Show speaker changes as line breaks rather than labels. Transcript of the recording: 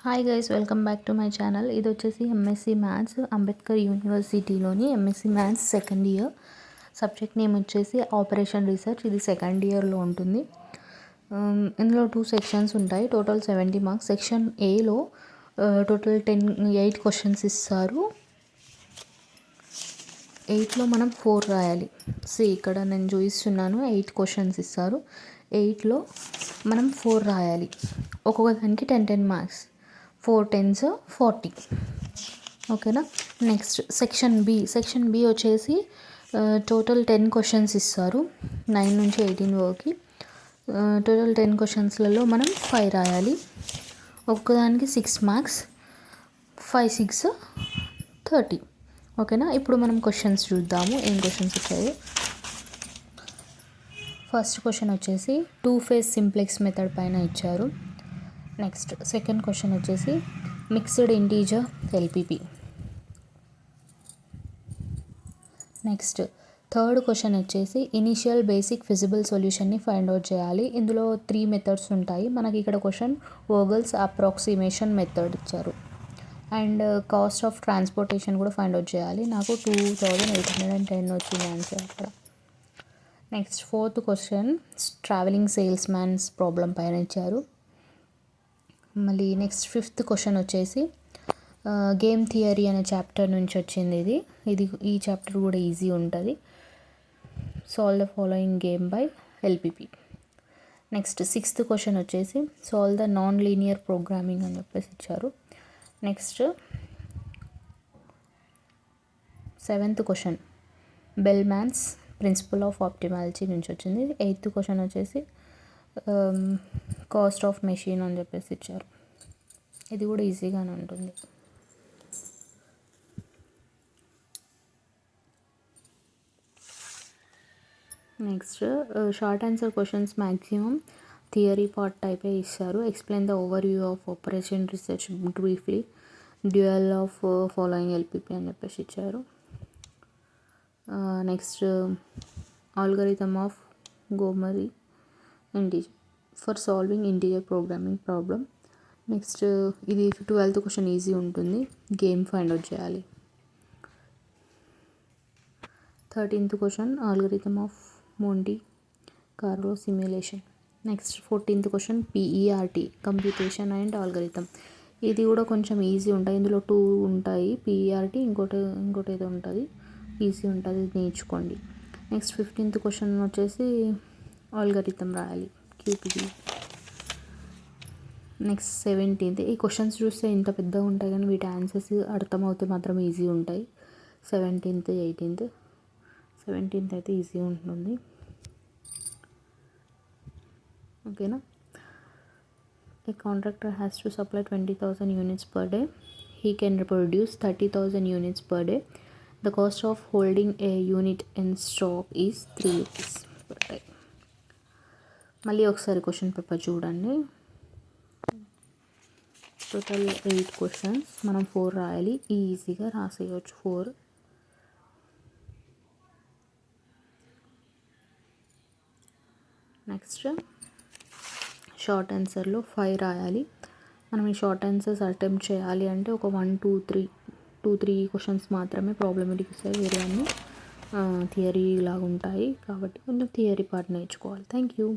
Hi guys, welcome back to my channel. ఇది వచ్చేసి MSc maths Ambedkar యూనివర్సిటీలోని MSc maths second year. Subject name వచ్చేసి operation research. ఇది సెకండ్ ఇయర్లో ఉంటుంది. ఇందులో 2 సెక్షన్స్ ఉంటాయి. Total 70 marks. సెక్షన్ ఏలో టోటల్ 8 క్వశ్చన్స్ ఇస్తారు. 8లో మనం 4 రాయాలి. ఇక్కడ నేను చూపిస్తున్నాను. 8 క్వశ్చన్స్ ఇస్తారు. 8లో మనం 4 రాయాలి. ఒక్కొక్క దానికి 10 మార్క్స్. 4 10s 40. ఓకేనా. నెక్స్ట్ సెక్షన్ బి వచ్చేసి టోటల్ 10 క్వశ్చన్స్ ఇస్తారు. 9 నుంచి 18 వరకు. టోటల్ 10 క్వశ్చన్స్లలో మనం 5 రాయాలి. ఒక్కదానికి 6 మార్క్స్. 5 6 30. ఓకేనా. ఇప్పుడు మనం క్వశ్చన్స్ చూద్దాము, ఏం క్వశ్చన్స్ వచ్చాయో. ఫస్ట్ క్వశ్చన్ వచ్చేసి 2 phase సింప్లెక్స్ మెథడ్ పైన ఇచ్చారు. నెక్స్ట్ సెకండ్ క్వశ్చన్ వచ్చేసి mixed integer LPP. Next third question వచ్చేసి ఇనిషియల్ బేసిక్ ఫిజిబుల్ సొల్యూషన్ని ఫైండ్ అవుట్ చేయాలి. ఇందులో 3 మెథడ్స్ ఉంటాయి. మనకి ఇక్కడ క్వశ్చన్ వోగల్స్ అప్రాక్సిమేషన్ మెథడ్ ఇచ్చారు. అండ్ కాస్ట్ ఆఫ్ ట్రాన్స్పోర్టేషన్ కూడా ఫైండ్ అవుట్ చేయాలి. నాకు 2810 వచ్చింది ఆన్సర్ అక్కడ. Next fourth question travelling salesman's problem పైన ఇచ్చారు. మళ్ళీ నెక్స్ట్ ఫిఫ్త్ క్వశ్చన్ వచ్చేసి గేమ్ థియరీ అనే చాప్టర్ నుంచి వచ్చింది. ఈ చాప్టర్ కూడా ఈజీ ఉంటుంది. Solve the following game by LPP. Next sixth question వచ్చేసి solve the non linear programming అని చెప్పేసి ఇచ్చారు. Next seventh question Bellman's principle of optimality నుంచి వచ్చింది. ఎయిత్ క్వశ్చన్ వచ్చేసి కాస్ట్ ఆఫ్ మెషిన్ అని చెప్పేసి ఇచ్చారు. ఇది కూడా ఈజీగానే ఉంటుంది. Next short answer questions maximum theory part టైపే ఇస్తారు. Explain the overview of operation research briefly, dual of following LPP అని చెప్పేసి ఇచ్చారు. Next algorithm of Gomory integer for solving integer programming problem. Next ఇది 12th క్వశ్చన్ ఈజీ ఉంటుంది. Game find out చేయాలి. 13th question algorithm of Monte Carlo simulation. Next 14th question PERT computation and algorithm. ఇది కూడా కొంచెం easy ఉంటాయి. ఇందులో 2 ఉంటాయి. పిఈఆర్టీ ఇంకోటి ఏదో ఉంటుంది. ఈజీ ఉంటుంది, నేర్చుకోండి. నెక్స్ట్ 15th క్వశ్చన్ వచ్చేసి ఆల్గరిథమ్ రాయాలి, క్యూపీటీ. Next 17th. ఈ క్వశ్చన్స్ చూస్తే ఇంత పెద్దగా ఉంటాయి కానీ వీటి ఆన్సర్స్ అర్థమవుతే మాత్రం ఈజీ ఉంటాయి. 17th 18th. 17th అయితే ఈజీ ఉంటుంది. ఓకేనా. A contractor has to supply 20,000 units per day. He can produce 30,000 units per day. The cost of holding a unit in stock is 3 rupees per day. మళ్ళీ ఒకసారి question paper చూడండి. Total 8 questions. మనం 4 రాయాలి. ఈజీగా రాసేయచ్చు 4. Next short ఆన్సర్లో 5 రాయాలి. మనం ఈ short answers attempt చేయాలి అంటే ఒక 1 2 3 క్వశ్చన్స్ మాత్రమే ప్రాబ్లమేటిక్ వస్తాయి. వేరే అన్నీ థియరీ లాగా ఉంటాయి. కాబట్టి కొంచెం థియరీ పార్ట్ నేర్చుకోవాలి. Thank you.